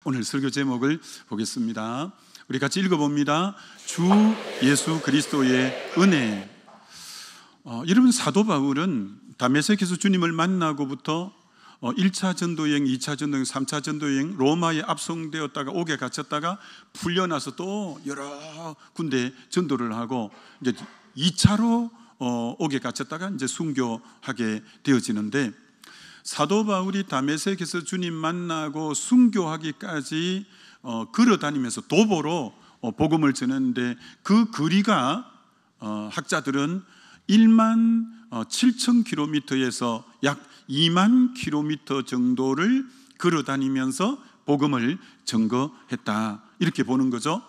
오늘 설교 제목을 보겠습니다. 우리 같이 읽어봅니다. 주 예수 그리스도의 은혜. 여러분, 사도 바울은 다메섹에서 주님을 만나고부터 1차 전도여행, 2차 전도여행, 3차 전도여행, 로마에 압송되었다가 옥에 갇혔다가 풀려나서 또 여러 군데 전도를 하고 이제 2차로 옥에 갇혔다가 이제 순교하게 되어지는데, 사도 바울이 다메섹에서 주님 만나고 순교하기까지 걸어다니면서 도보로 복음을 전했는데, 그 거리가 학자들은 1만 7천 킬로미터에서 약 2만 킬로미터 정도를 걸어다니면서 복음을 전거했다, 이렇게 보는 거죠.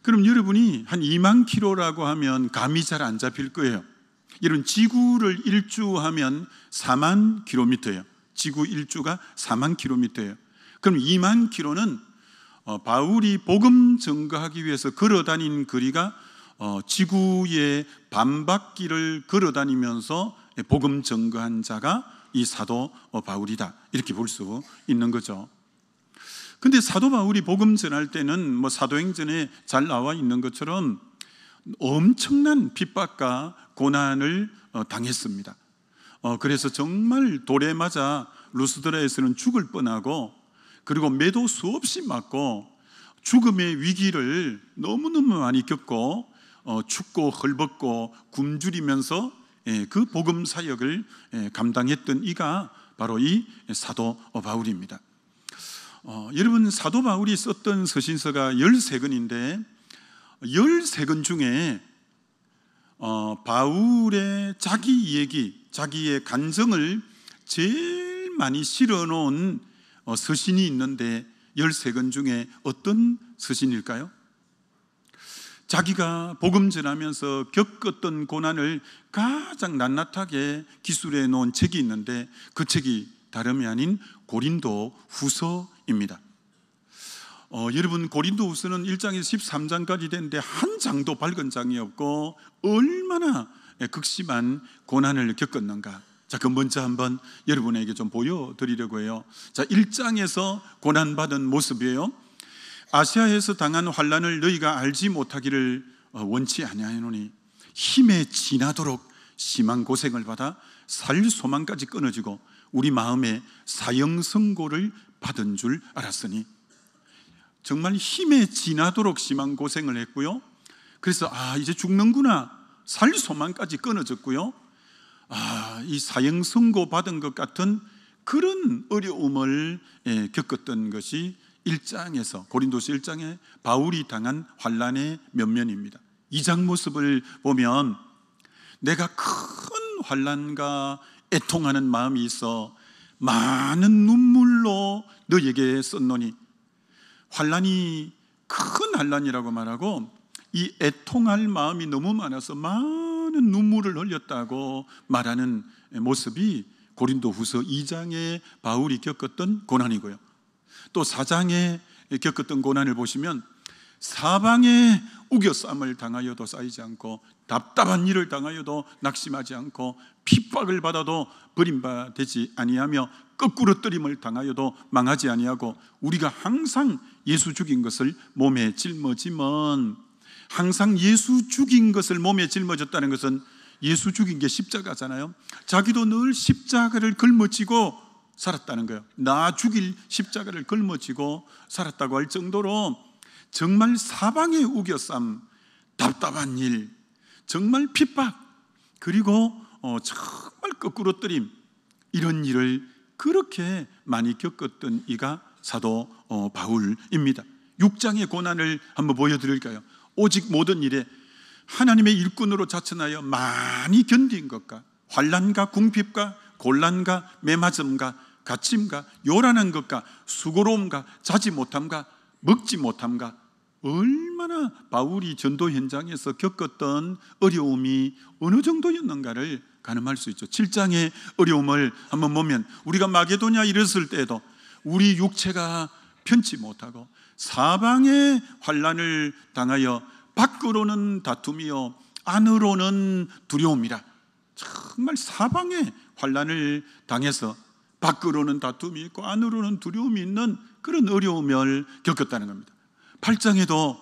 그럼 여러분이 한 2만 킬로라고 하면 감이 잘 안 잡힐 거예요. 이런 지구를 일주하면 4만 킬로미터예요. 지구 일주가 4만 킬로미터예요. 그럼 2만 킬로는 바울이 복음 전거하기 위해서 걸어다닌 거리가 지구의 반바퀴를 걸어다니면서 복음 전거한 자가 이 사도 바울이다, 이렇게 볼 수 있는 거죠. 근데 사도 바울이 복음 전할 때는 사도행전에 잘 나와 있는 것처럼 엄청난 핍박과 고난을 당했습니다. 그래서 정말 돌에 맞아 루스드라에서는 죽을 뻔하고, 그리고 매도 수없이 맞고 죽음의 위기를 너무너무 많이 겪고 춥고 헐벗고 굶주리면서 그 복음 사역을 감당했던 이가 바로 이 사도 바울입니다. 여러분, 사도 바울이 썼던 서신서가 13권인데 13권 중에 바울의 자기 얘기, 자기의 간증을 제일 많이 실어놓은 서신이 있는데 13권 중에 어떤 서신일까요? 자기가 복음 전하면서 겪었던 고난을 가장 낱낱하게 기술해 놓은 책이 있는데, 그 책이 다름이 아닌 고린도 후서입니다. 여러분, 고린도 후서는 1장에서 13장까지 되는데 한 장도 밝은 장이 없고 얼마나 극심한 고난을 겪었는가. 자, 그 먼저 한번 여러분에게 좀 보여드리려고 해요. 자, 1장에서 고난받은 모습이에요. 아시아에서 당한 환난을 너희가 알지 못하기를 원치 아니하노니 힘에 지나도록 심한 고생을 받아 살 소망까지 끊어지고 우리 마음에 사형선고를 받은 줄 알았으니. 정말 힘에 지나도록 심한 고생을 했고요. 그래서 이제 죽는구나, 살 소망까지 끊어졌고요. 이 사형선고 받은 것 같은 그런 어려움을 겪었던 것이 1장에서, 고린도서 1장에 바울이 당한 환난의 면면입니다. 2장 모습을 보면 내가 큰 환난과 애통하는 마음이 있어 많은 눈물로 너에게 썼노니, 환난이 큰 환난이라고 말하고 이 애통할 마음이 너무 많아서 많은 눈물을 흘렸다고 말하는 모습이 고린도 후서 2장에 바울이 겪었던 고난이고요. 또 4장에 겪었던 고난을 보시면 사방에 우겨쌈을 당하여도 쌓이지 않고 답답한 일을 당하여도 낙심하지 않고 핍박을 받아도 버림받지 아니하며 거꾸로 뜨림을 당하여도 망하지 아니하고 우리가 항상 예수 죽인 것을 몸에 짊어지면, 항상 예수 죽인 것을 몸에 짊어졌다는 것은 예수 죽인 게 십자가잖아요. 자기도 늘 십자가를 걸머지고 살았다는 거예요. 나 죽일 십자가를 걸머지고 살았다고 할 정도로 정말 사방의 우겨쌈, 답답한 일, 정말 핍박, 그리고 정말 거꾸로 뜨림, 이런 일을 그렇게 많이 겪었던 이가 사도 바울입니다. 6장의 고난을 한번 보여드릴까요? 오직 모든 일에 하나님의 일꾼으로 자천하여 많이 견딘 것과 환난과 궁핍과 곤란과 매맞음과 갇힘과 요란한 것과 수고로움과 자지 못함과 먹지 못함과, 얼마나 바울이 전도 현장에서 겪었던 어려움이 어느 정도였는가를 가늠할 수 있죠. 7장의 어려움을 한번 보면 우리가 마게도냐 이랬을 때에도 우리 육체가 편치 못하고 사방의 환난을 당하여 밖으로는 다툼이요 안으로는 두려움이라. 정말 사방의 환난을 당해서 밖으로는 다툼이 있고 안으로는 두려움이 있는 그런 어려움을 겪었다는 겁니다. 8장에도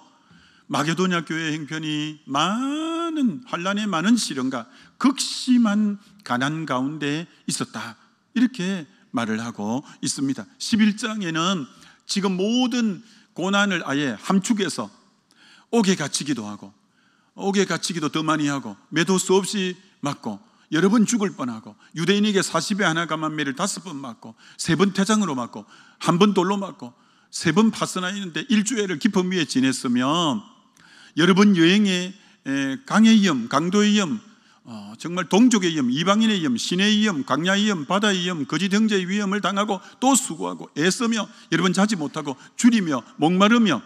마게도냐 교회 형편이 많은 환난의 많은 시련과 극심한 가난 가운데 있었다, 이렇게 말을 하고 있습니다. 11장에는 지금 모든 고난을 아예 함축해서 옥에 갇히기도 하고, 옥에 갇히기도 더 많이 하고, 매도 수없이 맞고, 여러 번 죽을 뻔하고, 유대인에게 40에 하나 감한 매를 5번 맞고, 3번 태장으로 맞고, 1번 돌로 맞고, 3번 파선하 있는데 일주일을 깊음 위에 지냈으면, 여러 번 여행에 강의 위험, 강도의 위험, 정말 동족의 위험, 이방인의 위험, 신의 위험, 광야의 위험, 바다의 위험, 거짓 형제의 위험을 당하고 또 수고하고 애쓰며 여러 번 자지 못하고 줄이며 목마르며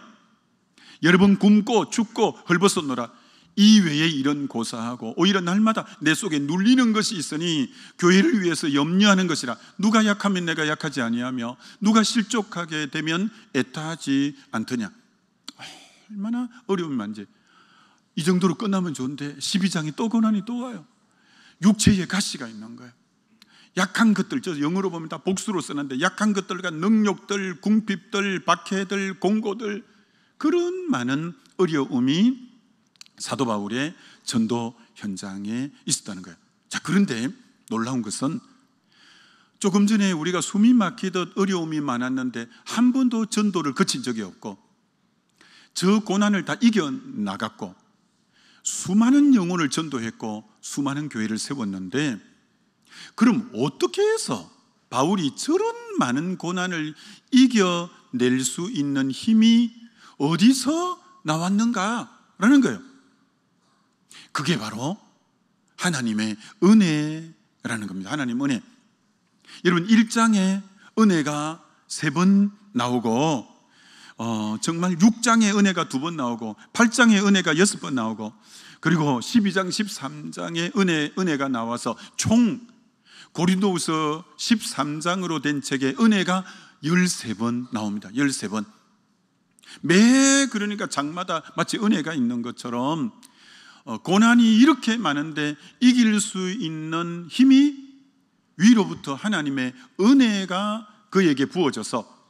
여러 번 굶고 춥고 헐벗었노라. 이외에 이런 고사하고 오히려 날마다 내 속에 눌리는 것이 있으니 교회를 위해서 염려하는 것이라. 누가 약하면 내가 약하지 아니하며 누가 실족하게 되면 애타하지 않더냐. 얼마나 어려움이 많은지. 이 정도로 끝나면 좋은데 12장이 또 고난이 또 와요. 육체에 가시가 있는 거예요. 약한 것들, 저 영어로 보면 다 복수로 쓰는데 약한 것들과 능욕들, 궁핍들, 박해들, 공고들, 그런 많은 어려움이 사도 바울의 전도 현장에 있었다는 거예요. 자, 그런데 놀라운 것은 조금 전에 우리가 숨이 막히듯 어려움이 많았는데 한 번도 전도를 거친 적이 없고 저 고난을 다 이겨나갔고 수많은 영혼을 전도했고 수많은 교회를 세웠는데, 그럼 어떻게 해서 바울이 저런 많은 고난을 이겨낼 수 있는 힘이 어디서 나왔는가라는 거예요. 그게 바로 하나님의 은혜라는 겁니다. 하나님 은혜. 여러분 1장에 은혜가 3번 나오고 정말 6장에 은혜가 2번 나오고 8장에 은혜가 6번 나오고 그리고 12장 13장에 은혜가 나와서 총 고린도후서 13장으로 된 책에 은혜가 13번 나옵니다. 13번. 매 그러니까 장마다 마치 은혜가 있는 것처럼 고난이 이렇게 많은데 이길 수 있는 힘이 위로부터 하나님의 은혜가 그에게 부어져서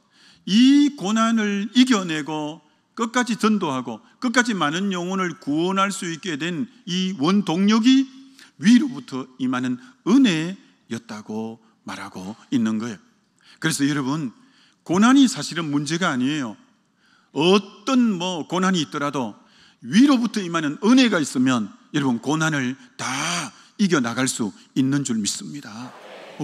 이 고난을 이겨내고 끝까지 전도하고 끝까지 많은 영혼을 구원할 수 있게 된 이 원동력이 위로부터 임하는 은혜였다고 말하고 있는 거예요. 그래서 여러분, 고난이 사실은 문제가 아니에요. 어떤 고난이 있더라도 위로부터 임하는 은혜가 있으면 여러분 고난을 다 이겨나갈 수 있는 줄 믿습니다.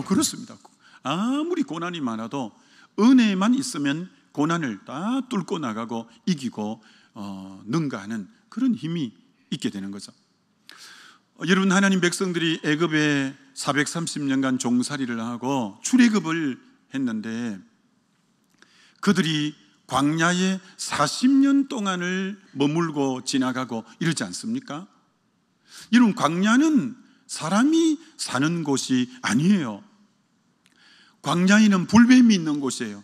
그렇습니다. 아무리 고난이 많아도 은혜만 있으면 고난을 다 뚫고 나가고 이기고 능가하는 그런 힘이 있게 되는 거죠. 여러분, 하나님 백성들이 애굽에 430년간 종살이를 하고 출애굽을 했는데 그들이 광야에 40년 동안을 머물고 지나가고 이러지 않습니까? 여러분, 광야는 사람이 사는 곳이 아니에요. 광야에는 불뱀이 있는 곳이에요.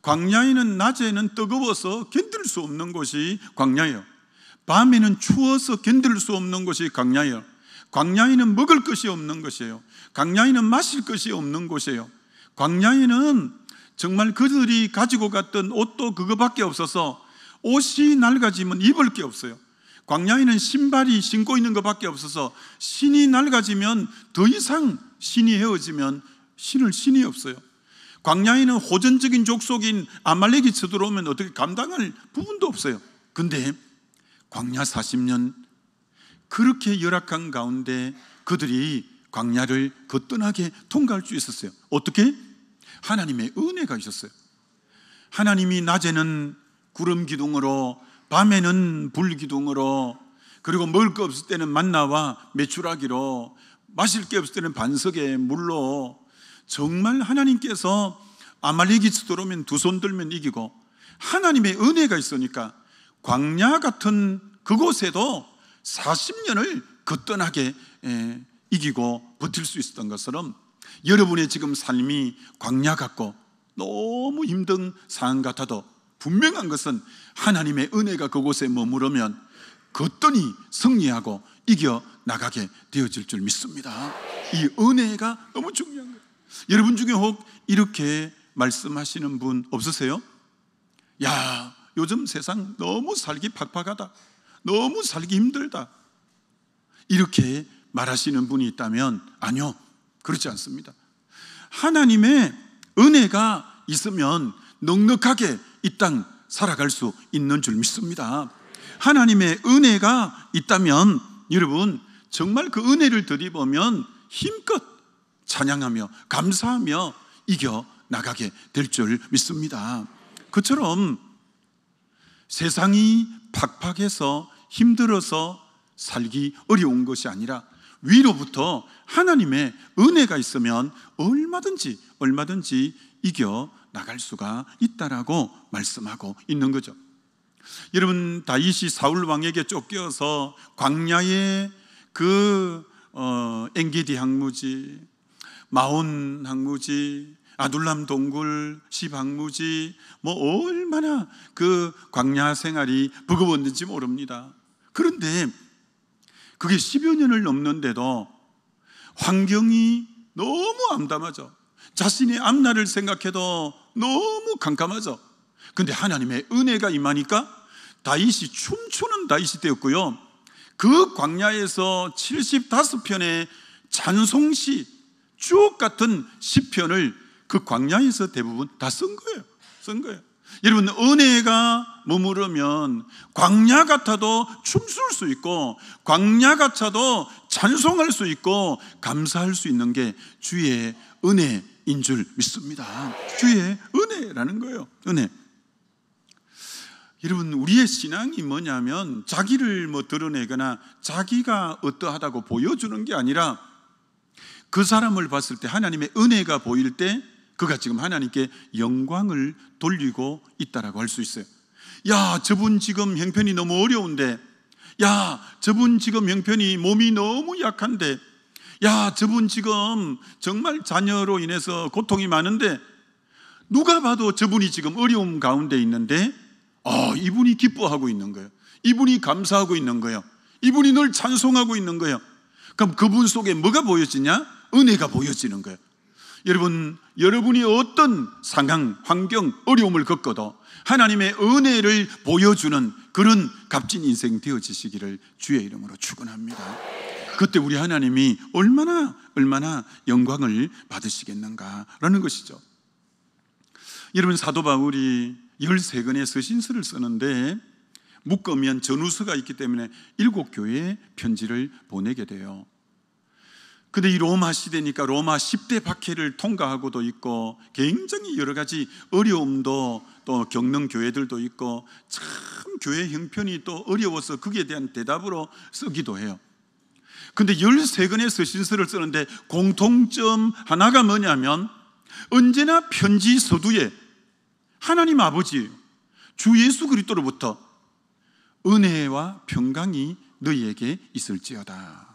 광야에는 낮에는 뜨거워서 견딜 수 없는 곳이 광야예요. 밤에는 추워서 견딜 수 없는 곳이 광야예요. 광야에는 먹을 것이 없는 것이에요. 광야에는 마실 것이 없는 곳이에요. 광야에는 정말 그들이 가지고 갔던 옷도 그거밖에 없어서 옷이 낡아지면 입을 게 없어요. 광야에는 신발이 신고 있는 것밖에 없어서 신이 낡아지면 더 이상 신이 헤어지면 신을 신이 없어요. 광야에는 호전적인 족속인 아말렉이 쳐들어오면 어떻게 감당할 부분도 없어요. 근데 광야 40년 그렇게 열악한 가운데 그들이 광야를 거뜬하게 통과할 수 있었어요. 어떻게? 하나님의 은혜가 있었어요. 하나님이 낮에는 구름 기둥으로, 밤에는 불 기둥으로, 그리고 먹을 거 없을 때는 만나와 메추라기로, 마실 게 없을 때는 반석의 물로, 정말 하나님께서 아말렉이 들어오면 두 손 들면 이기고 하나님의 은혜가 있으니까 광야 같은 그곳에도 40년을 거뜬하게 이기고 버틸 수 있었던 것처럼 여러분의 지금 삶이 광야 같고 너무 힘든 상황 같아도 분명한 것은 하나님의 은혜가 그곳에 머무르면 거뜬히 승리하고 이겨나가게 되어질 줄 믿습니다. 이 은혜가 너무 중요한 거예요. 여러분 중에 혹 이렇게 말씀하시는 분 없으세요? 야, 요즘 세상 너무 살기 팍팍하다, 너무 살기 힘들다, 이렇게 말하시는 분이 있다면 아니요, 그렇지 않습니다. 하나님의 은혜가 있으면 넉넉하게 이 땅 살아갈 수 있는 줄 믿습니다. 하나님의 은혜가 있다면 여러분 정말 그 은혜를 들이보면 힘껏 찬양하며 감사하며 이겨나가게 될 줄 믿습니다. 그처럼 세상이 팍팍해서 힘들어서 살기 어려운 것이 아니라 위로부터 하나님의 은혜가 있으면 얼마든지 이겨나갈 수가 있다라고 말씀하고 있는 거죠. 여러분, 다윗이 사울 왕에게 쫓겨서 광야의 그 엔게디 항무지, 마온 항무지, 아둘람 동굴, 십 항무지, 얼마나 그 광야 생활이 버거웠는지 모릅니다. 그런데 그게 10여 년을 넘는데도 환경이 너무 암담하죠. 자신의 앞날을 생각해도 너무 캄캄하죠. 그런데 하나님의 은혜가 임하니까 다윗이 춤추는 다윗이 되었고요, 그 광야에서 75편의 찬송시, 주옥 같은 시편을 그 광야에서 대부분 다 쓴 거예요. 여러분, 은혜가 머무르면 광야 같아도 춤출 수 있고, 광야 같아도 찬송할 수 있고, 감사할 수 있는 게 주의 은혜인 줄 믿습니다. 주의 은혜라는 거예요. 은혜. 여러분, 우리의 신앙이 뭐냐면 자기를 드러내거나 자기가 어떠하다고 보여주는 게 아니라 그 사람을 봤을 때 하나님의 은혜가 보일 때 그가 지금 하나님께 영광을 돌리고 있다라고 할 수 있어요. 야, 저분 지금 형편이 너무 어려운데, 야, 저분 지금 형편이 몸이 너무 약한데, 야, 저분 지금 정말 자녀로 인해서 고통이 많은데, 누가 봐도 저분이 지금 어려움 가운데 있는데 이분이 기뻐하고 있는 거예요. 이분이 감사하고 있는 거예요. 이분이 늘 찬송하고 있는 거예요. 그럼 그분 속에 뭐가 보여지냐? 은혜가 보여지는 거예요. 여러분, 여러분이 어떤 상황, 환경, 어려움을 겪어도 하나님의 은혜를 보여주는 그런 값진 인생 되어지시기를 주의 이름으로 축원합니다. 그때 우리 하나님이 얼마나 영광을 받으시겠는가라는 것이죠. 여러분, 사도 바울이 13권의 서신서를 쓰는데 묶으면 전후서가 있기 때문에 7교회에 편지를 보내게 돼요. 근데 이 로마 시대니까 로마 10대 박해를 통과하고도 있고 굉장히 여러 가지 어려움도 또 겪는 교회들도 있고 참 교회 형편이 또 어려워서 거기에 대한 대답으로 쓰기도 해요. 근데 13권의 서신서를 쓰는데 공통점 하나가 뭐냐면 언제나 편지 서두에 하나님 아버지 주 예수 그리스도로부터 은혜와 평강이 너희에게 있을지어다.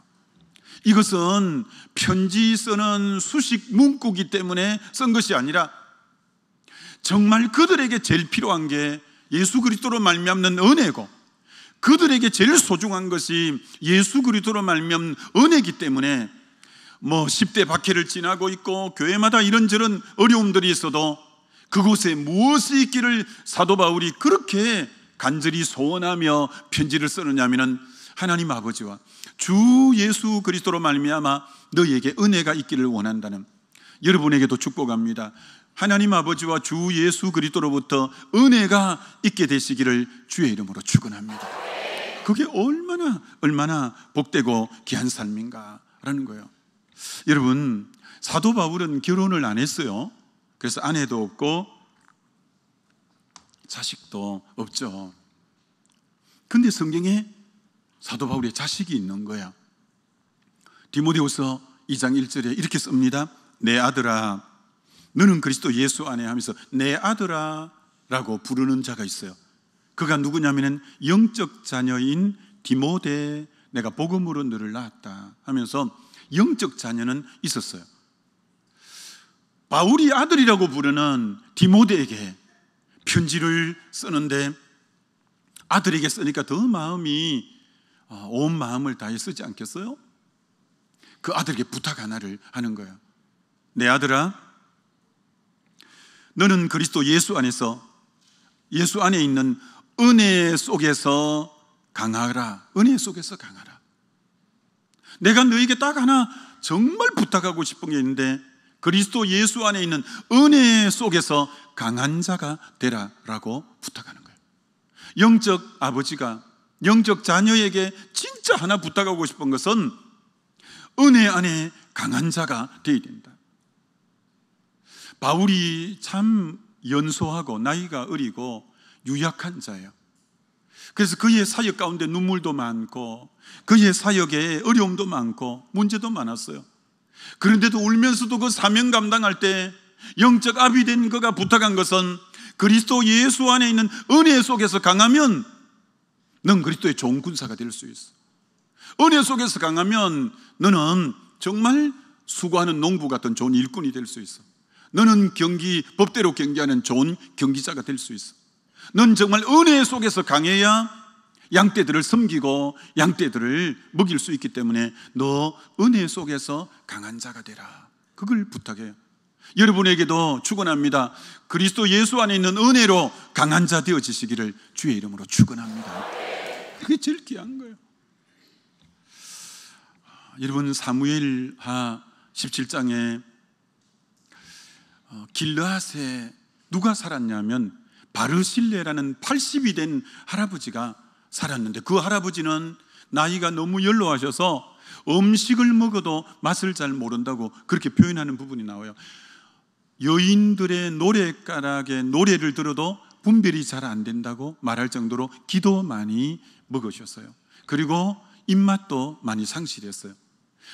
이것은 편지 쓰는 수식 문구이기 때문에 쓴 것이 아니라 정말 그들에게 제일 필요한 게 예수 그리스도로 말미암는 은혜고, 그들에게 제일 소중한 것이 예수 그리스도로 말미암는 은혜이기 때문에 10대 박해를 지나고 있고 교회마다 이런저런 어려움들이 있어도 그곳에 무엇이 있기를 사도 바울이 그렇게 간절히 소원하며 편지를 쓰느냐면은 하나님 아버지와 주 예수 그리스도로 말미암아 너희에게 은혜가 있기를 원한다는, 여러분에게도 축복합니다. 하나님 아버지와 주 예수 그리스도로부터 은혜가 있게 되시기를 주의 이름으로 축원합니다. 그게 얼마나 복되고 귀한 삶인가라는 거예요. 여러분, 사도 바울은 결혼을 안 했어요. 그래서 아내도 없고 자식도 없죠. 근데 성경에 사도 바울의 자식이 있는 거야. 디모데후서 2장 1절에 이렇게 씁니다. 내 아들아, 너는 그리스도 예수 안에 하면서 내 아들아 라고 부르는 자가 있어요. 그가 누구냐면은 영적 자녀인 디모데, 내가 복음으로 너를 낳았다 하면서 영적 자녀는 있었어요. 바울이 아들이라고 부르는 디모데에게 편지를 쓰는데 아들에게 쓰니까 더 마음이 온 마음을 다해 쓰지 않겠어요? 그 아들에게 부탁 하나를 하는 거예요. 내 아들아, 너는 그리스도 예수 안에서 예수 안에 있는 은혜 속에서 강하라. 은혜 속에서 강하라. 내가 너에게 딱 하나 정말 부탁하고 싶은 게 있는데, 그리스도 예수 안에 있는 은혜 속에서 강한 자가 되라라고 부탁하는 거예요. 영적 아버지가 영적 자녀에게 진짜 하나 부탁하고 싶은 것은 은혜 안에 강한 자가 되어야 된다. 바울이 참 연소하고 나이가 어리고 유약한 자예요. 그래서 그의 사역 가운데 눈물도 많고 그의 사역에 어려움도 많고 문제도 많았어요. 그런데도 울면서도 그 사명 감당할 때 영적 아비 된 그가 부탁한 것은 그리스도 예수 안에 있는 은혜 속에서 강하면 넌 그리스도의 좋은 군사가 될 수 있어. 은혜 속에서 강하면 너는 정말 수고하는 농부 같은 좋은 일꾼이 될 수 있어. 너는 법대로 경기하는 좋은 경기자가 될 수 있어. 넌 정말 은혜 속에서 강해야 양떼들을 섬기고 양떼들을 먹일 수 있기 때문에 너 은혜 속에서 강한 자가 되라. 그걸 부탁해요. 여러분에게도 축원합니다. 그리스도 예수 안에 있는 은혜로 강한 자 되어지시기를 주의 이름으로 축원합니다. 그게 제일 귀한 거예요. 여러분, 사무엘하 17장에 길르앗에 누가 살았냐면 바르실레라는 80이 된 할아버지가 살았는데, 그 할아버지는 나이가 너무 연로하셔서 음식을 먹어도 맛을 잘 모른다고 그렇게 표현하는 부분이 나와요. 여인들의 노랫가락에 노래를 들어도 분별이 잘 안 된다고 말할 정도로 기도 많이 먹으셨어요. 그리고 입맛도 많이 상실했어요.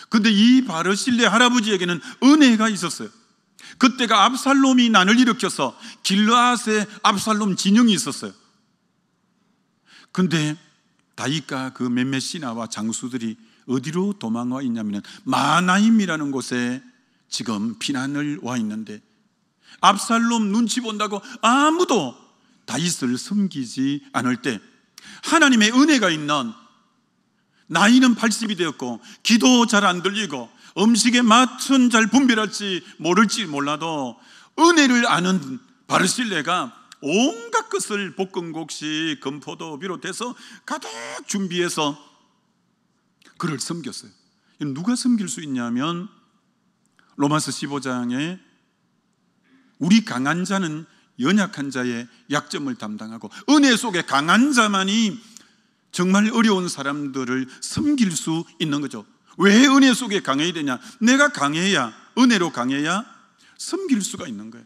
근데 이 바르실레 할아버지에게는 은혜가 있었어요. 그때가 압살롬이 난을 일으켜서 길르앗에 압살롬 진영이 있었어요. 근데 다윗과 그 몇몇 신하와 장수들이 어디로 도망와 있냐면 마나임이라는 곳에 지금 피난을 와 있는데, 압살롬 눈치 본다고 아무도 다윗을 섬기지 않을 때 하나님의 은혜가 있는, 나이는 80이 되었고 기도 잘 안 들리고 음식의 맛은 잘 분별할지 모를지 몰라도 은혜를 아는 바르실레가 온갖 것을 볶음국시, 건포도 비롯해서 가득 준비해서 그를 섬겼어요. 누가 섬길 수 있냐면 로마서 15장에 우리 강한 자는 연약한 자의 약점을 담당하고, 은혜 속에 강한 자만이 정말 어려운 사람들을 섬길 수 있는 거죠. 왜 은혜 속에 강해야 되냐? 내가 강해야, 은혜로 강해야 섬길 수가 있는 거예요.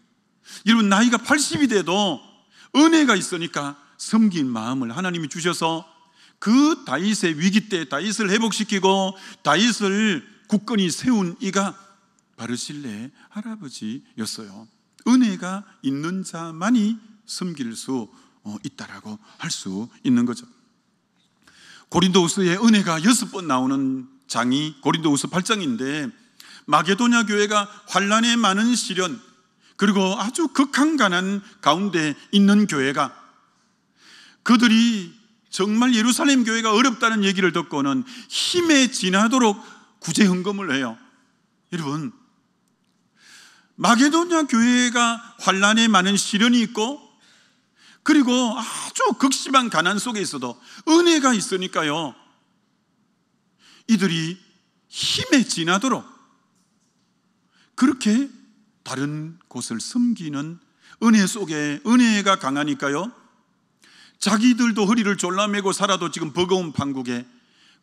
여러분, 나이가 80이 돼도 은혜가 있으니까 섬긴 마음을 하나님이 주셔서 그 다윗의 위기 때 다윗을 회복시키고 다윗을 굳건히 세운 이가 바르실레의 할아버지였어요. 은혜가 있는 자만이 섬길 수 있다라고 할 수 있는 거죠. 고린도후서에 은혜가 6번 나오는 장이 고린도후서 8장인데, 마게도냐 교회가 환난에 많은 시련 그리고 아주 극한 가난 가운데 있는 교회가, 그들이 정말 예루살렘 교회가 어렵다는 얘기를 듣고는 힘에 지나도록 구제 헌금을 해요. 여러분, 마게도냐 교회가 환난에 많은 시련이 있고 그리고 아주 극심한 가난 속에 있어도 은혜가 있으니까요, 이들이 힘에 지나도록 그렇게 다른 곳을 섬기는, 은혜 속에 은혜가 강하니까요, 자기들도 허리를 졸라매고 살아도 지금 버거운 판국에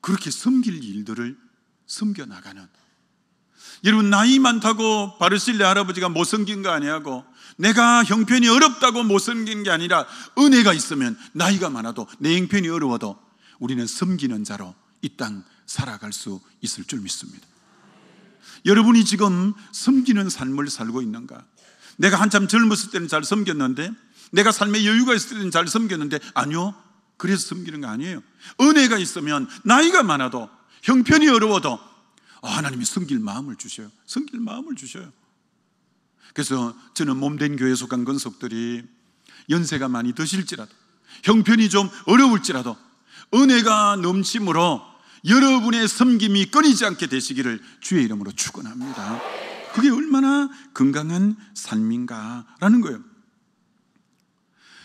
그렇게 섬길 일들을 섬겨나가는, 여러분, 나이 많다고 바르실레 할아버지가 못 섬긴 거 아니하고 내가 형편이 어렵다고 못 섬긴 게 아니라, 은혜가 있으면 나이가 많아도 내 형편이 어려워도 우리는 섬기는 자로 이 땅 살아갈 수 있을 줄 믿습니다. 여러분이 지금 섬기는 삶을 살고 있는가? 내가 한참 젊었을 때는 잘 섬겼는데, 내가 삶에 여유가 있을 때는 잘 섬겼는데, 아니요, 그래서 섬기는 거 아니에요. 은혜가 있으면 나이가 많아도 형편이 어려워도 하나님이 섬길 마음을 주셔요. 섬길 마음을 주셔요. 그래서 저는 몸된 교회에 속한 건속들이 연세가 많이 드실지라도, 형편이 좀 어려울지라도 은혜가 넘침으로 여러분의 섬김이 끊이지 않게 되시기를 주의 이름으로 축원합니다. 그게 얼마나 건강한 삶인가라는 거예요.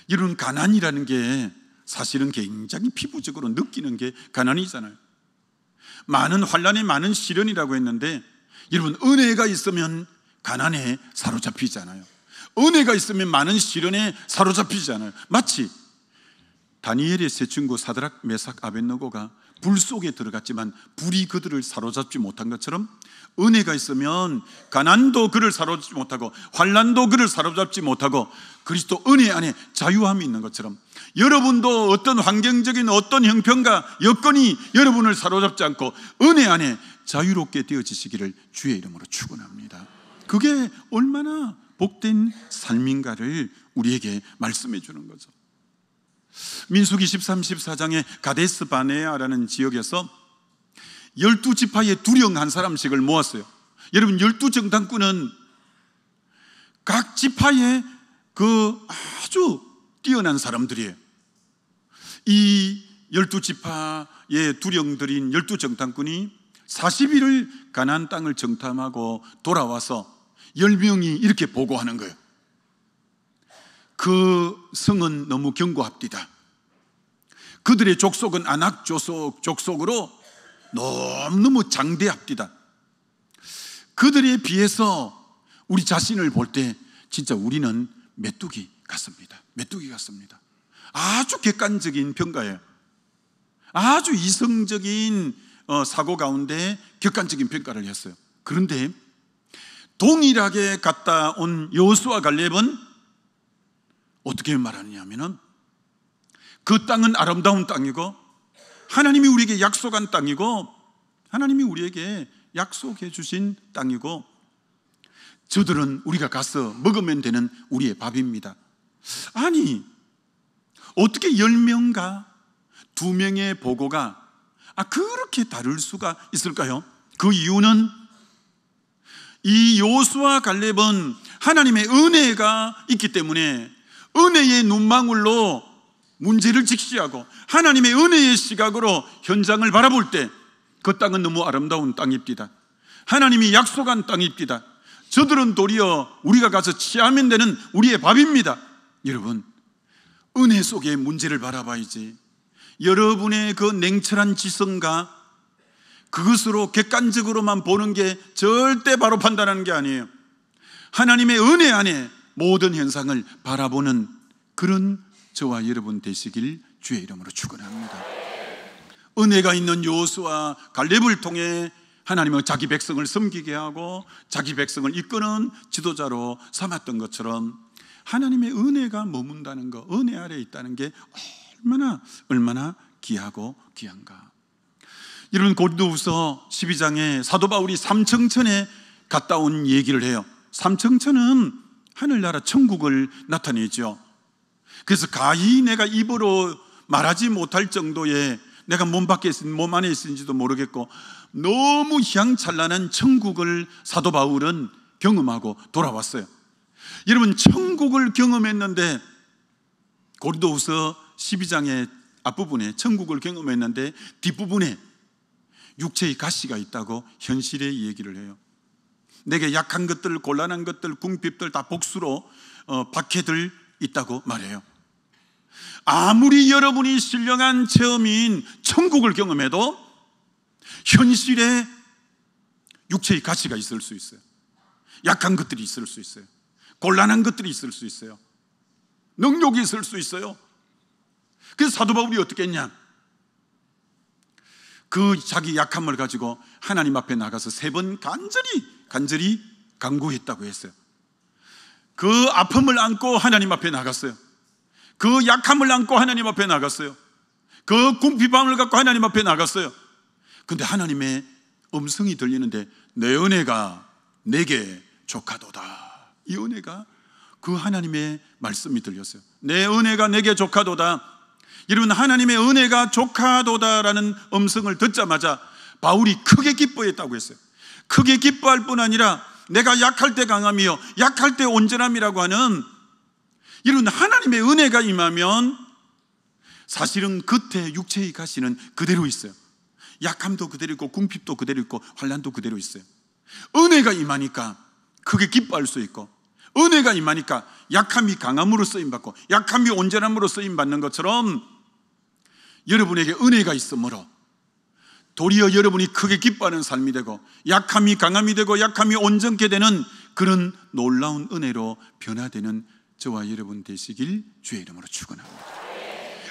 여러분, 가난이라는 게 사실은 굉장히 피부적으로 느끼는 게 가난이잖아요. 많은 환난이 많은 시련이라고 했는데, 여러분, 은혜가 있으면 가난에 사로잡히잖아요. 은혜가 있으면 많은 시련에 사로잡히잖아요. 마치 다니엘의 세 친구 사드락, 메삭, 아벳느고가 불 속에 들어갔지만 불이 그들을 사로잡지 못한 것처럼, 은혜가 있으면 가난도 그를 사로잡지 못하고 환난도 그를 사로잡지 못하고 그리스도 은혜 안에 자유함이 있는 것처럼, 여러분도 어떤 환경적인 어떤 형편과 여건이 여러분을 사로잡지 않고 은혜 안에 자유롭게 되어지시기를 주의 이름으로 축원합니다. 그게 얼마나 복된 삶인가를 우리에게 말씀해 주는 거죠. 민수기 13, 14장에 가데스 바네아라는 지역에서 12지파의 두령 한 사람씩을 모았어요. 여러분, 12정탐꾼은 각 지파의 그 아주 뛰어난 사람들이에요. 이 12지파의 두령들인 12정탐꾼이 40일을 가나안 땅을 정탐하고 돌아와서 10명이 이렇게 보고하는 거예요. 그 성은 너무 견고합디다. 그들의 족속은 아낙 족속으로 너무너무 장대합디다. 그들에 비해서 우리 자신을 볼 때 진짜 우리는 메뚜기 같습니다. 메뚜기 같습니다. 아주 객관적인 평가예요. 아주 이성적인 사고 가운데 객관적인 평가를 했어요. 그런데 동일하게 갔다 온 여호수아 갈렙은 어떻게 말하느냐면은, 그 땅은 아름다운 땅이고 하나님이 우리에게 약속한 땅이고 하나님이 우리에게 약속해 주신 땅이고, 저들은 우리가 가서 먹으면 되는 우리의 밥입니다. 아니, 어떻게 10명과 2명의 보고가 그렇게 다를 수가 있을까요? 그 이유는 이 여호수아 갈렙은 하나님의 은혜가 있기 때문에 은혜의 눈망울로 문제를 직시하고 하나님의 은혜의 시각으로 현장을 바라볼 때 그 땅은 너무 아름다운 땅입니다. 하나님이 약속한 땅입니다. 저들은 도리어 우리가 가서 취하면 되는 우리의 밥입니다. 여러분, 은혜 속에 문제를 바라봐야지, 여러분의 그 냉철한 지성과 그것으로 객관적으로만 보는 게 절대 바로 판단하는 게 아니에요. 하나님의 은혜 안에 모든 현상을 바라보는 그런 저와 여러분 되시길 주의 이름으로 축원합니다. 은혜가 있는 여호수아 갈렙을 통해 하나님은 자기 백성을 섬기게 하고 자기 백성을 이끄는 지도자로 삼았던 것처럼, 하나님의 은혜가 머문다는 것, 은혜 아래에 있다는 게 얼마나 귀하고 귀한가. 여러분, 고린도후서 12장에 사도 바울이 삼청천에 갔다 온 얘기를 해요. 삼청천은 하늘나라 천국을 나타내죠. 그래서 가히 내가 입으로 말하지 못할 정도의, 내가 몸 안에 있는지도 모르겠고 너무 향찬란한 천국을 사도 바울은 경험하고 돌아왔어요. 여러분, 천국을 경험했는데, 고린도후서 12장의 앞부분에 천국을 경험했는데 뒷부분에 육체의 가시가 있다고 현실의 얘기를 해요. 내게 약한 것들, 곤란한 것들, 궁핍들 다 복수로 박해들 있다고 말해요. 아무리 여러분이 신령한 체험인 천국을 경험해도 현실에 육체의 가시가 있을 수 있어요. 약한 것들이 있을 수 있어요. 곤란한 것들이 있을 수 있어요. 능력이 있을 수 있어요. 그래서 사도 바울이 어떻게 했냐? 그 자기 약함을 가지고 하나님 앞에 나가서 3번 간절히 간구했다고 했어요. 그 아픔을 안고 하나님 앞에 나갔어요. 그 약함을 안고 하나님 앞에 나갔어요. 그 궁핍함을 갖고 하나님 앞에 나갔어요. 근데 하나님의 음성이 들리는데, 내 은혜가 내게 족하도다. 이 은혜가, 그 하나님의 말씀이 들렸어요. 내 은혜가 내게 족하도다. 여러분, 하나님의 은혜가 족하도다라는 음성을 듣자마자 바울이 크게 기뻐했다고 했어요. 크게 기뻐할 뿐 아니라 내가 약할 때 강함이요 약할 때 온전함이라고 하는, 이런 하나님의 은혜가 임하면 사실은 겉에 육체의 가시는 그대로 있어요. 약함도 그대로 있고 궁핍도 그대로 있고 환난도 그대로 있어요. 은혜가 임하니까 크게 기뻐할 수 있고, 은혜가 임하니까 약함이 강함으로 쓰임받고 약함이 온전함으로 쓰임받는 것처럼 여러분에게 은혜가 있으므로 도리어 여러분이 크게 기뻐하는 삶이 되고 약함이 강함이 되고 약함이 온전케 되는 그런 놀라운 은혜로 변화되는 저와 여러분 되시길 주의 이름으로 축원합니다.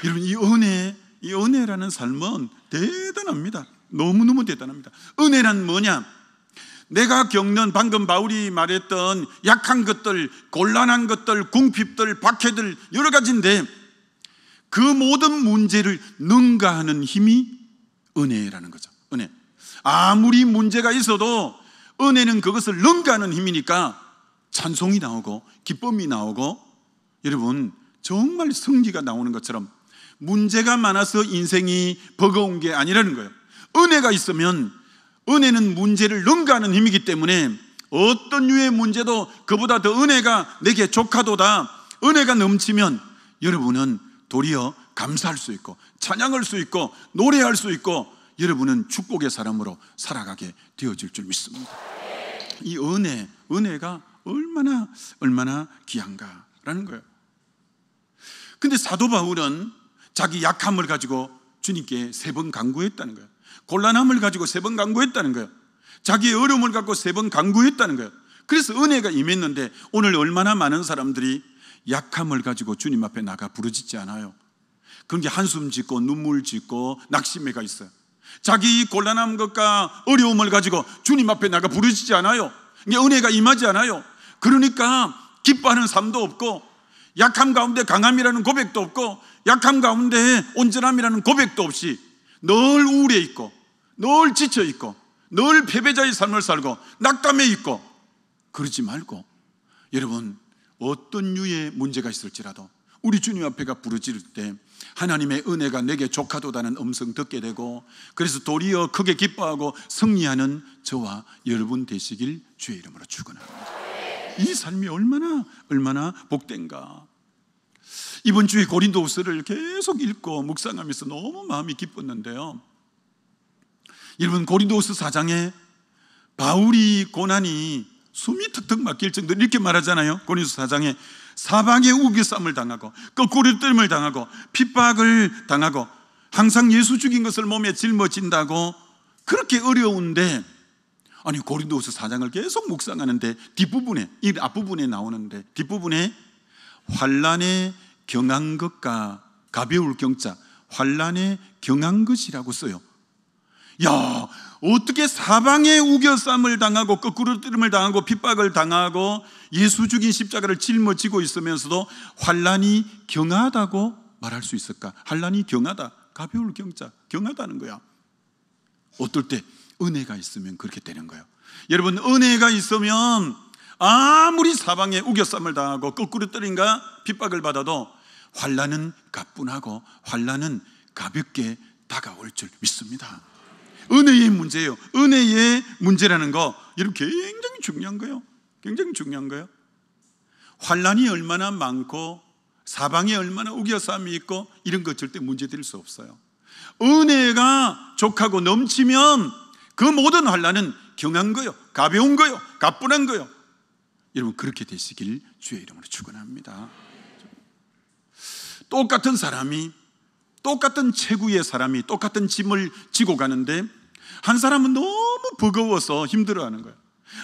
여러분, 이 은혜라는 삶은 대단합니다. 너무너무 대단합니다. 은혜란 뭐냐? 내가 겪는, 방금 바울이 말했던 약한 것들, 곤란한 것들, 궁핍들, 박해들 여러 가지인데 그 모든 문제를 능가하는 힘이 은혜라는 거죠. 은혜. 아무리 문제가 있어도 은혜는 그것을 능가하는 힘이니까 찬송이 나오고 기쁨이 나오고 여러분 정말 승리가 나오는 것처럼 문제가 많아서 인생이 버거운 게 아니라는 거예요. 은혜가 있으면 은혜는 문제를 능가하는 힘이기 때문에 어떤 유의 문제도 그보다 더 은혜가 내게 족하도다. 은혜가 넘치면 여러분은 도리어 감사할 수 있고 찬양할 수 있고 노래할 수 있고 여러분은 축복의 사람으로 살아가게 되어질 줄 믿습니다. 이 은혜가 얼마나 귀한가라는 거예요. 근데 사도 바울은 자기 약함을 가지고 주님께 3번 간구했다는 거예요. 곤란함을 가지고 3번 간구했다는 거예요. 자기의 어려움을 갖고 3번 간구했다는 거예요. 그래서 은혜가 임했는데 오늘 얼마나 많은 사람들이 약함을 가지고 주님 앞에 나가 부르짖지 않아요. 그런 게 한숨 짓고 눈물 짓고 낙심해가 있어요. 자기 곤란한 것과 어려움을 가지고 주님 앞에 나가 부르짖지 않아요. 이게 은혜가 임하지 않아요. 그러니까 기뻐하는 삶도 없고 약함 가운데 강함이라는 고백도 없고 약함 가운데 온전함이라는 고백도 없이 늘 우울해 있고 늘 지쳐 있고 늘 패배자의 삶을 살고 낙담해 있고 그러지 말고 여러분 어떤 유의 문제가 있을지라도 우리 주님 앞에가 부르짖을 때 하나님의 은혜가 내게 족하도다는 음성 듣게 되고 그래서 도리어 크게 기뻐하고 승리하는 저와 여러분 되시길 주의 이름으로 축원합니다. 이 삶이 얼마나 복된가. 이번 주에 고린도후서를 계속 읽고 묵상하면서 너무 마음이 기뻤는데요. 여러분 고린도후서 4장에 바울이 고난이 숨이 턱턱 막힐 정도로 이렇게 말하잖아요. 고린도후서 4장에 사방에 우겨쌈을 당하고 거꾸로 뜨림을 당하고 핍박을 당하고 항상 예수 죽인 것을 몸에 짊어진다고 그렇게 어려운데 아니 고린도후서 4장을 계속 묵상하는데 뒷부분에 이 앞부분에 나오는데 뒷부분에 환난에 경한 것과 가벼울 경자 환난에 경한 것이라고 써요. 야, 어떻게 사방에 우겨쌈을 당하고 거꾸로 뜨림을 당하고 핍박을 당하고 예수 죽인 십자가를 짊어지고 있으면서도 환난이 경하다고 말할 수 있을까? 환난이 경하다, 가벼울 경자, 경하다는 거야. 어떨 때 은혜가 있으면 그렇게 되는 거예요. 여러분 은혜가 있으면 아무리 사방에 우겨쌈을 당하고 거꾸로 뜨림과 핍박을 받아도 환난은 가뿐하고 환난은 가볍게 다가올 줄 믿습니다. 은혜의 문제예요. 은혜의 문제라는 거 여러분 굉장히 중요한 거예요. 굉장히 중요한 거예요. 환난이 얼마나 많고 사방에 얼마나 우겨쌈이 있고 이런 것 절대 문제될 수 없어요. 은혜가 족하고 넘치면 그 모든 환난은 경한 거요, 가벼운 거요, 가뿐한 거요. 여러분 그렇게 되시길 주의 이름으로 축원합니다. 똑같은 사람이 똑같은 체구의 사람이 똑같은 짐을 지고 가는데 한 사람은 너무 버거워서 힘들어하는 거예요.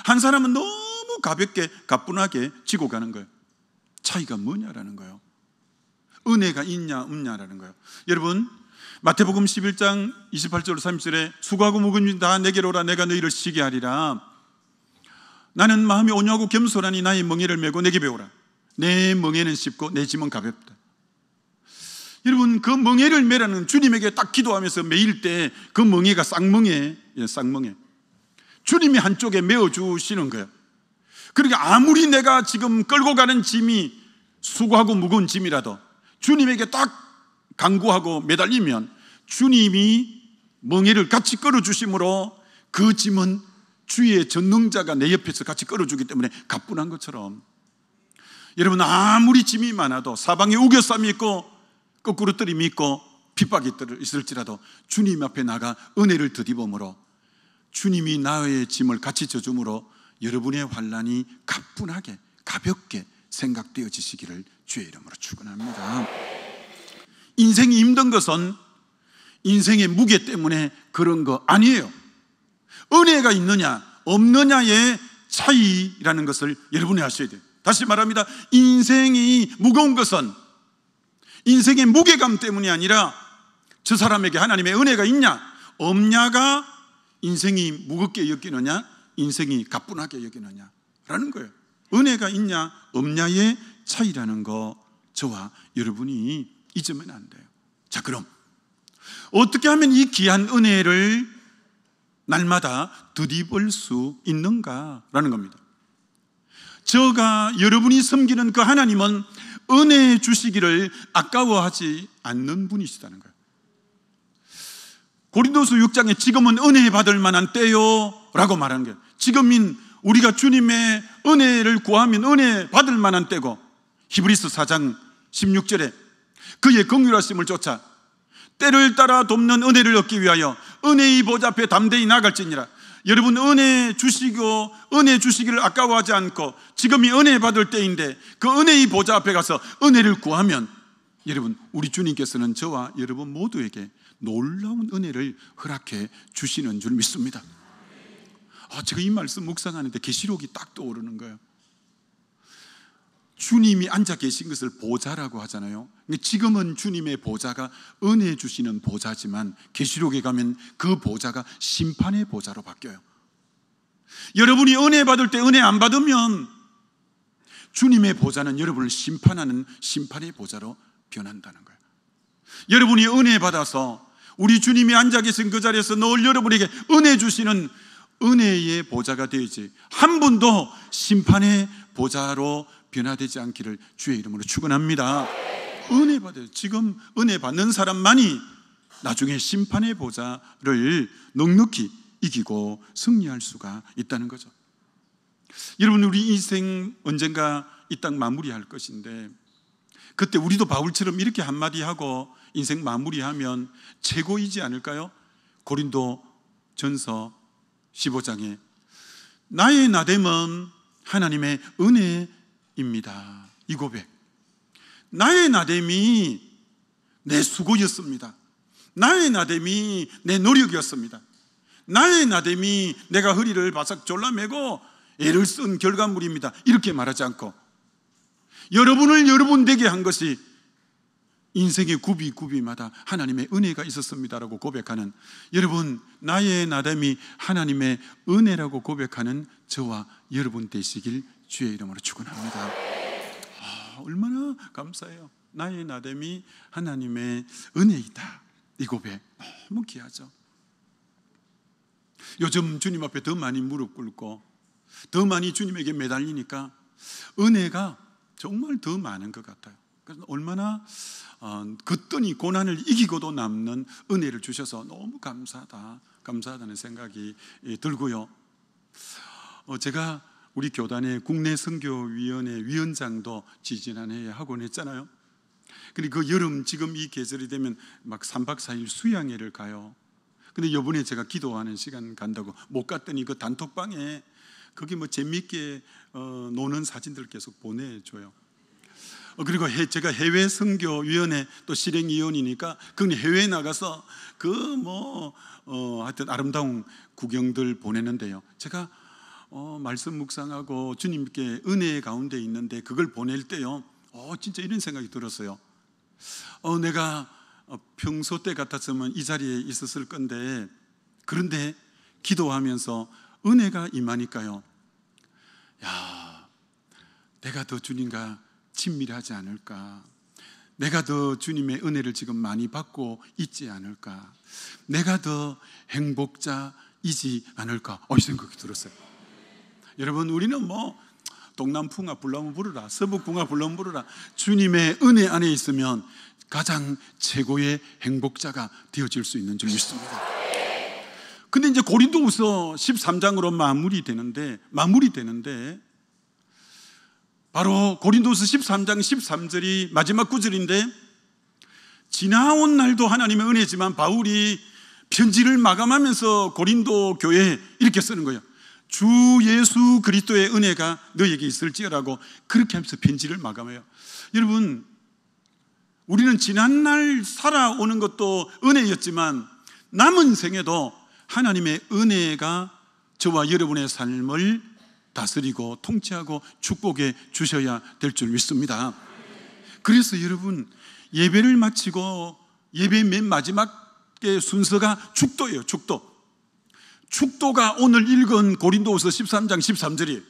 한 사람은 너무 가볍게 가뿐하게 지고 가는 거예요. 차이가 뭐냐라는 거예요. 은혜가 있냐 없냐라는 거예요. 여러분 마태복음 11장 28절 30절에 수고하고 무거운 다 내게로 오라 내가 너희를 쉬게 하리라. 나는 마음이 온유하고 겸손하니 나의 멍에를 메고 내게 배우라. 내 멍에는 쉽고 내 짐은 가볍다. 여러분 그 멍에를 메라는 주님에게 딱 기도하면서 메일 때 그 멍에가 쌍멍에 주님이 한쪽에 메어주시는 거예요. 그러니까 아무리 내가 지금 끌고 가는 짐이 수고하고 무거운 짐이라도 주님에게 딱 간구하고 매달리면 주님이 멍에를 같이 끌어주심으로 그 짐은 주의 전능자가 내 옆에서 같이 끌어주기 때문에 가뿐한 것처럼 여러분 아무리 짐이 많아도 사방에 우겨쌈이 있고 거꾸로 뜨림이 있고 핍박이 있을지라도 주님 앞에 나가 은혜를 드디범으로 주님이 나의 짐을 같이 져줌으로 여러분의 환난이 가뿐하게 가볍게 생각되어지시기를 주의 이름으로 축원합니다. 인생이 힘든 것은 인생의 무게 때문에 그런 거 아니에요. 은혜가 있느냐 없느냐의 차이라는 것을 여러분이 아셔야 돼요. 다시 말합니다. 인생이 무거운 것은 인생의 무게감 때문이 아니라 저 사람에게 하나님의 은혜가 있냐 없냐가 인생이 무겁게 여기느냐 인생이 가뿐하게 여기느냐라는 거예요. 은혜가 있냐 없냐의 차이라는 거 저와 여러분이 잊으면 안 돼요. 자, 그럼 어떻게 하면 이 귀한 은혜를 날마다 덧입을 수 있는가라는 겁니다. 저가 여러분이 섬기는 그 하나님은 은혜 주시기를 아까워하지 않는 분이시다는 거예요. 고린도서 6장에 지금은 은혜 받을 만한 때요 라고 말하는 거예요. 지금인 우리가 주님의 은혜를 구하면 은혜 받을 만한 때고, 히브리서 4장 16절에 그의 긍휼하심을 쫓아 때를 따라 돕는 은혜를 얻기 위하여 은혜의 보좌 앞에 담대히 나갈지니라. 여러분, 은혜 주시고 은혜 주시기를 아까워하지 않고 지금이 은혜 받을 때인데 그 은혜의 보좌 앞에 가서 은혜를 구하면 여러분, 우리 주님께서는 저와 여러분 모두에게 놀라운 은혜를 허락해 주시는 줄 믿습니다. 제가 이 말씀 묵상하는데 계시록이 딱 떠오르는 거예요. 주님이 앉아 계신 것을 보좌라고 하잖아요. 지금은 주님의 보좌가 은혜 주시는 보좌지만 계시록에 가면 그 보좌가 심판의 보좌로 바뀌어요. 여러분이 은혜 받을 때 은혜 안 받으면 주님의 보좌는 여러분을 심판하는 심판의 보좌로 변한다는 거예요. 여러분이 은혜 받아서 우리 주님이 앉아 계신 그 자리에서 늘 여러분에게 은혜 주시는 은혜의 보좌가 되지 한 분도 심판의 보좌로 변화되지 않기를 주의 이름으로 축원합니다. 은혜 받아요. 지금 은혜 받는 사람만이 나중에 심판의 보좌를 넉넉히 이기고 승리할 수가 있다는 거죠. 여러분, 우리 인생 언젠가 이 땅 마무리할 것인데 그때 우리도 바울처럼 이렇게 한마디 하고 인생 마무리하면 최고이지 않을까요? 고린도 전서 15장에 나의 나됨은 하나님의 은혜입니다. 이 고백, 나의 나됨이 내 수고였습니다. 나의 나됨이 내 노력이었습니다. 나의 나됨이 내가 허리를 바싹 졸라매고 애를 쓴 결과물입니다. 이렇게 말하지 않고 여러분을 여러분 되게 한 것이 인생의 구비마다 하나님의 은혜가 있었습니다라고 고백하는, 여러분, 나의 나됨이 하나님의 은혜라고 고백하는 저와 여러분 되시길 주의 이름으로 축원합니다. 얼마나 감사해요. 나의 나됨이 하나님의 은혜이다. 이 고백 너무 귀하죠. 요즘 주님 앞에 더 많이 무릎 꿇고 더 많이 주님에게 매달리니까 은혜가 정말 더 많은 것 같아요. 그래서 얼마나 그떠니 고난을 이기고도 남는 은혜를 주셔서 너무 감사하다는 생각이 들고요. 제가 우리 교단의 국내 선교위원회 위원장도 지지난해에 하곤 했잖아요. 그리고 그 여름 지금 이 계절이 되면 막 3박 4일 수양회를 가요. 근데 이번에 제가 기도하는 시간 간다고 못 갔더니 그 단톡방에 거기 뭐 재미있게 노는 사진들 계속 보내줘요. 그리고 제가 해외 선교위원회 또 실행위원이니까 그 해외에 나가서 하여튼 아름다운 구경들 보내는데요. 제가 말씀 묵상하고 주님께 은혜 가운데 있는데 그걸 보낼 때요, 진짜 이런 생각이 들었어요. 내가 평소 때 같았으면 이 자리에 있었을 건데, 그런데 기도하면서 은혜가 임하니까요, 내가 더 주님과 친밀하지 않을까, 내가 더 주님의 은혜를 지금 많이 받고 있지 않을까, 내가 더 행복자이지 않을까, 이 생각이 들었어요. 여러분, 우리는 동남풍아 불러면 부르라, 서북풍아 불러면 부르라, 주님의 은혜 안에 있으면 가장 최고의 행복자가 되어질 수 있는 줄 믿습니다. 근데 이제 고린도후서 13장으로 마무리되는데 바로 고린도후서 13장 13절이 마지막 구절인데, 지나온 날도 하나님의 은혜지만 바울이 편지를 마감하면서 고린도 교회에 이렇게 쓰는 거예요. 주 예수 그리스도의 은혜가 너에게 있을지어라고 그렇게 하면서 편지를 마감해요. 여러분, 우리는 지난날 살아오는 것도 은혜였지만 남은 생에도 하나님의 은혜가 저와 여러분의 삶을 다스리고 통치하고 축복해 주셔야 될 줄 믿습니다. 그래서 여러분, 예배를 마치고 예배 맨 마지막의 순서가 축도예요. 축도가 오늘 읽은 고린도후서 13장 13절이에요.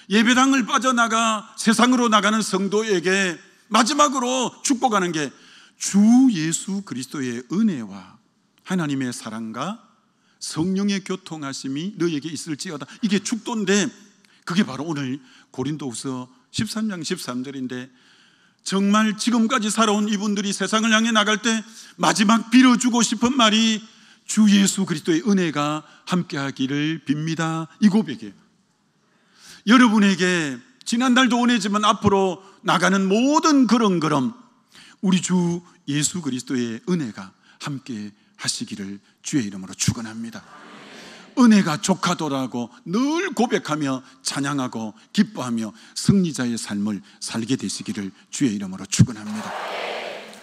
예배당을 빠져나가 세상으로 나가는 성도에게 마지막으로 축복하는 게 주 예수 그리스도의 은혜와 하나님의 사랑과 성령의 교통하심이 너에게 있을지어다. 이게 축도인데 그게 바로 오늘 고린도후서 13장 13절인데 정말 지금까지 살아온 이분들이 세상을 향해 나갈 때 마지막 빌어주고 싶은 말이 주 예수 그리스도의 은혜가 함께하기를 빕니다. 이 고백이에요. 여러분에게 지난달도 은혜지만 앞으로 나가는 모든 걸음 우리 주 예수 그리스도의 은혜가 함께 하시기를 주의 이름으로 축원합니다. 은혜가 족하도라고 늘 고백하며 찬양하고 기뻐하며 승리자의 삶을 살게 되시기를 주의 이름으로 축원합니다.